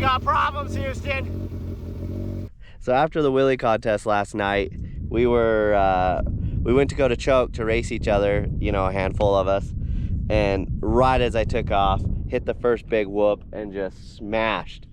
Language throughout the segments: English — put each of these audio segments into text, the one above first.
got problems, Houston. So after the wheelie contest last night, we went to go to choke to race each other, you know, a handful of us. And right as I took off, hit the first big whoop and just smashed.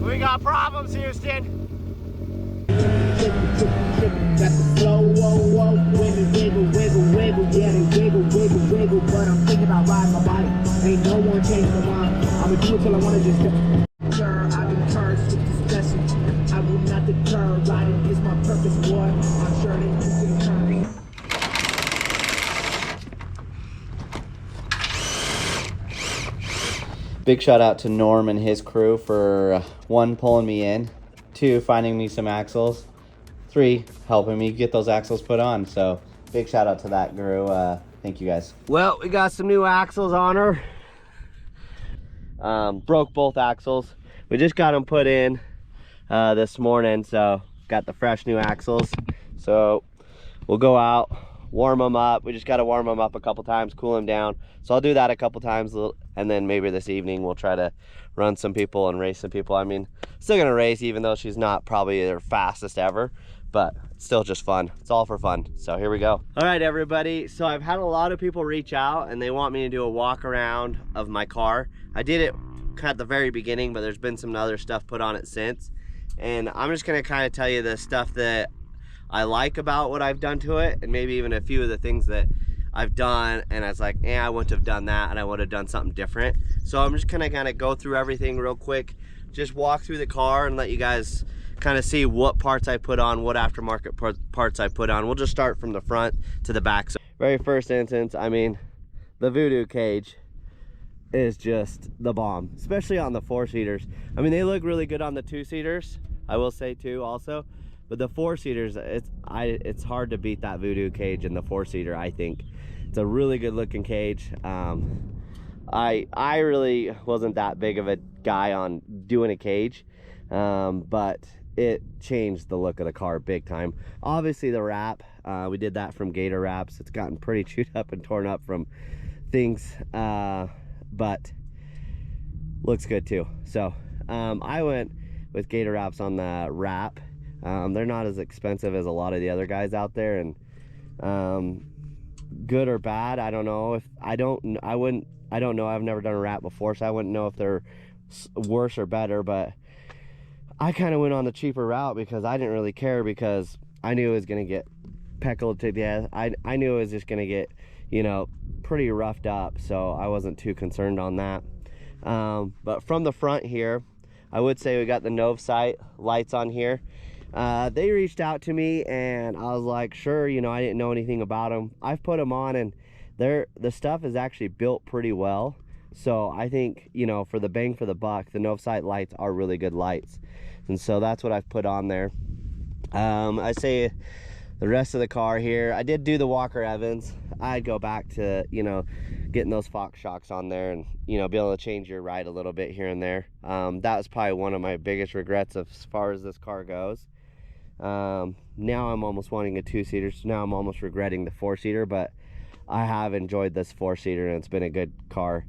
We got problems, Houston. Got the flow, whoa, whoa, wiggle, wiggle, wiggle, wiggle, yeah, they wiggle, wiggle, wiggle, but I'm thinking about riding my body. Ain't no one changed my mind. I'ma do it till I wanna just deter. I've been cursed with this lesson. I will not deter. Riding is my purpose, boy. I'm sure that you can turn. Big shout out to Norm and his crew for 1, pulling me in, 2, finding me some axles, 3, helping me get those axles put on. So big shout out to that crew. Thank you guys. Well, we got some new axles on her. Broke both axles. We just got them put in this morning, so got the fresh new axles. So we'll go out, warm them up. We just got to warm them up a couple times, cool them down. So I'll do that a couple times, and then maybe this evening we'll try to run some people and race some people. I mean, still gonna race, even though she's not probably their fastest ever, but it's still just fun. It's all for fun. So here we go. All right, everybody. So I've had a lot of people reach out and they want me to do a walk around of my car. I did it at the very beginning, but there's been some other stuff put on it since. And I'm just gonna kind of tell you the stuff that I like about what I've done to it, and maybe even a few of the things that I've done and I was like, I wouldn't have done that and I would have done something different. So I'm just gonna kind of go through everything real quick, just walk through the car and let you guys kind of see what parts I put on, what aftermarket parts I put on. We'll just start from the front to the back. So very first instance, I mean, the Voodoo cage is just the bomb, especially on the 4-seaters. I mean, they look really good on the 2-seaters, I will say too also, but the 4-seaters, it's hard to beat that Voodoo cage in the 4-seater. I think it's a really good looking cage. I really wasn't that big of a guy on doing a cage, but it changed the look of the car big time. Obviously the wrap, we did that from Gator wraps. It's gotten pretty chewed up and torn up from things, but looks good too. So I went with Gator wraps on the wrap. They're not as expensive as a lot of the other guys out there, and good or bad, I don't know. I don't know. I've never done a wrap before, so I wouldn't know if they're worse or better, but I kind of went on the cheaper route because I didn't really care, because I knew it was going to get peckled to death. I knew it was just going to get, you know, pretty roughed up, so I wasn't too concerned on that. But from the front here, I would say we got the Novesight lights on here. They reached out to me and I was like, sure, you know, I didn't know anything about them. I've put them on and the stuff is actually built pretty well. So I think, you know, for the bang for the buck, the Novesight lights are really good lights. And so that's what I've put on there. I say the rest of the car here, I did do the Walker Evans. I'd go back to, you know, getting those Fox shocks on there and, you know, be able to change your ride a little bit here and there. That was probably one of my biggest regrets as far as this car goes. Now I'm almost wanting a 2-seater, so now I'm almost regretting the 4-seater, but I have enjoyed this 4-seater and it's been a good car.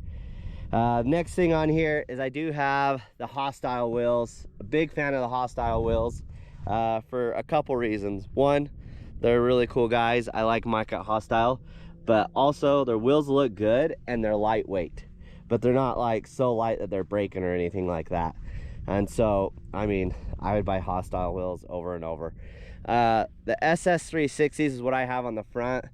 Next thing on here is I do have the Hostile wheels. A big fan of the Hostile wheels for a couple reasons. One, they're really cool guys. I like Mike at Hostile, but also their wheels look good and they're lightweight, but they're not like so light that they're breaking or anything like that. And so, I mean, I would buy Hostile wheels over and over. The SS360s is what I have on the front.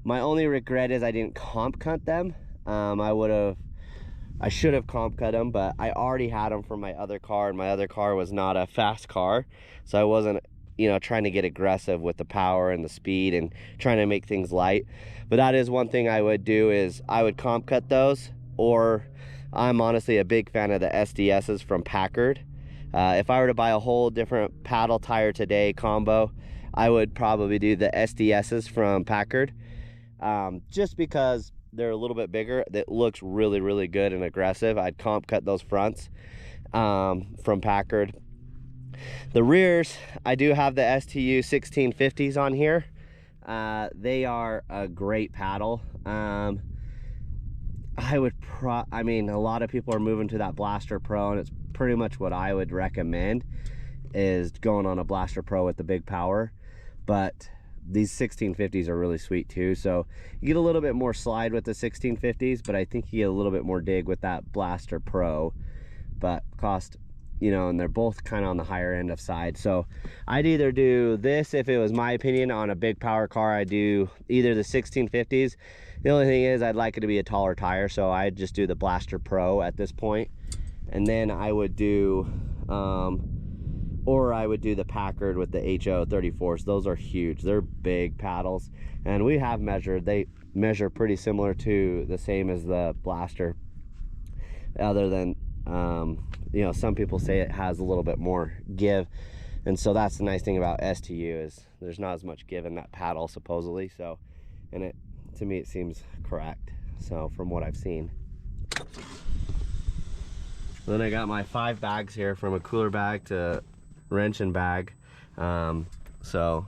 My only regret is I didn't comp cut them. I should have comp cut them, but I already had them from my other car, and my other car was not a fast car, so I wasn't you know, trying to get aggressive with the power and the speed and trying to make things light. But that is one thing I would do, is I would comp cut those, or I'm honestly a big fan of the SDSs from Packard. If I were to buy a whole different paddle tire today combo, I would probably do the SDSs from Packard, just because they're a little bit bigger. That looks really, really good and aggressive. I'd comp cut those fronts from Packard. The rears, I do have the STU 1650s on here. They are a great paddle. I mean, a lot of people are moving to that Blaster Pro, and it's pretty much what I would recommend, is going on a Blaster Pro with the big power. But these 1650s are really sweet too. So you get a little bit more slide with the 1650s, but I think you get a little bit more dig with that Blaster Pro. But cost, you know, and they're both kind of on the higher end of side. So I'd either do this, if it was my opinion, on a big power car, I'd do either the 1650s. The only thing is I'd like it to be a taller tire, so I'd just do the Blaster Pro at this point. And then I would do or I would do the Packard with the HO 34s. Those are huge. They're big paddles, and we have measured. They measure pretty similar to the same as the Blaster, other than you know, some people say it has a little bit more give, and so that's the nice thing about STU, is there's not as much give in that paddle supposedly. So, and it, to me, it seems correct, so from what I've seen. Then I got my 5 bags here, from a cooler bag to wrench and bag. So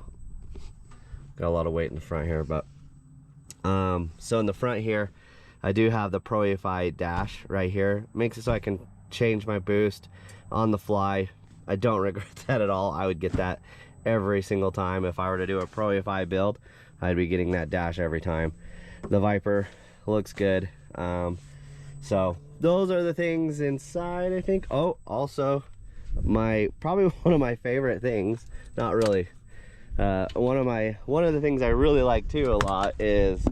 got a lot of weight in the front here, but so in the front here I do have the Pro EFI dash right here. Makes it so I can change my boost on the fly. I don't regret that at all. I would get that every single time. If I were to do a Pro EFI build, I'd be getting that dash every time. The Viper looks good. So those are the things inside, I think. Oh, also probably one of my favorite things, not really, one of the things I really like too a lot is,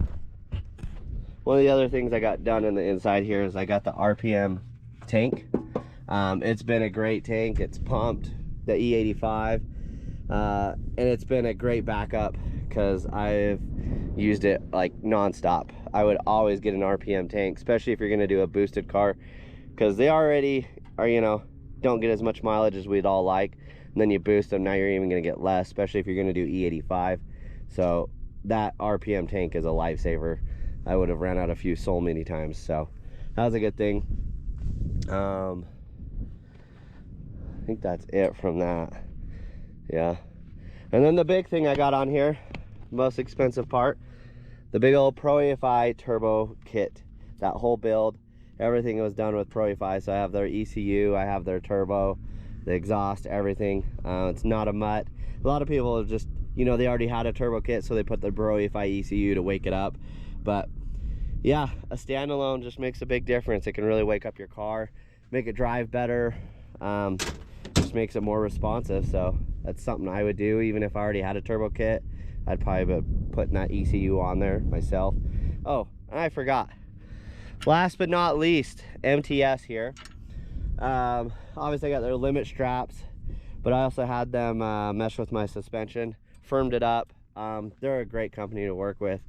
one of the other things I got done in the inside here is I got the RPM tank. It's been a great tank. It's pumped, the E85, and it's been a great backup because I've used it like non-stop. I would always get an RPM tank, especially if you're going to do a boosted car, because they already are, you know, don't get as much mileage as we'd all like, and then you boost them, now you're even going to get less, especially if you're going to do E85. So that RPM tank is a lifesaver. I would have ran out of fuel so many times, so that was a good thing. I think that's it from that. Yeah, and then the big thing I got on here, most expensive part, the big old Pro EFI turbo kit. That whole build, everything was done with Pro EFI. So I have their ECU, I have their turbo, the exhaust, everything. It's not a mutt. A lot of people have just, you know, they already had a turbo kit, so they put the Pro EFI ECU to wake it up. But yeah, a standalone just makes a big difference. It can really wake up your car, make it drive better, just makes it more responsive. So that's something I would do. Even if I already had a turbo kit, I'd probably be putting that ECU on there myself. Oh, I forgot, last but not least, MTS here. Obviously I got their limit straps, but I also had them mesh with my suspension, firmed it up. They're a great company to work with.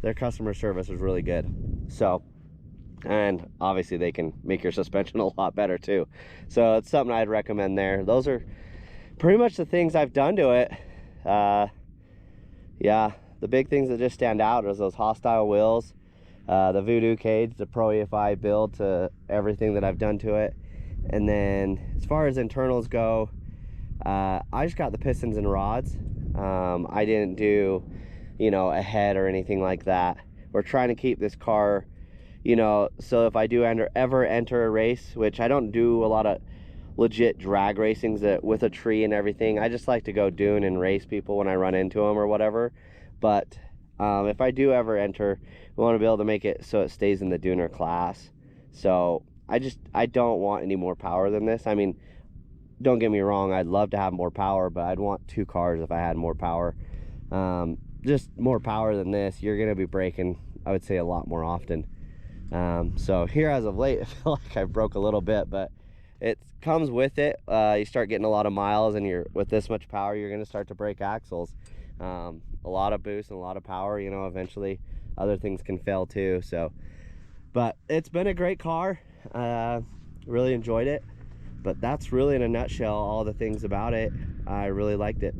Their customer service is really good. So, and obviously they can make your suspension a lot better too. So it's something I'd recommend there. Those are pretty much the things I've done to it. Yeah, the big things that just stand out is those hostile wheels, the Voodoo cage, the Pro EFI build to everything that I've done to it. And then as far as internals go, I just got the pistons and rods. I didn't do, you know, a head or anything like that. We're trying to keep this car, you know, so if I do ever enter a race, which I don't do a lot of legit drag racings that with a tree and everything. I just like to go dune and race people when I run into them or whatever. But if I do ever enter, we want to be able to make it so it stays in the duner class. So I don't want any more power than this. I mean, don't get me wrong, I'd love to have more power, but I'd want 2 cars if I had more power. Just more power than this, you're gonna be braking, I would say, a lot more often. So here as of late, I feel like I broke a little bit, but it's comes with it. You start getting a lot of miles, and you're with this much power, you're going to start to break axles. A lot of boost and a lot of power, you know, eventually other things can fail too. So, but it's been a great car. Really enjoyed it. But that's really in a nutshell all the things about it. I really liked it.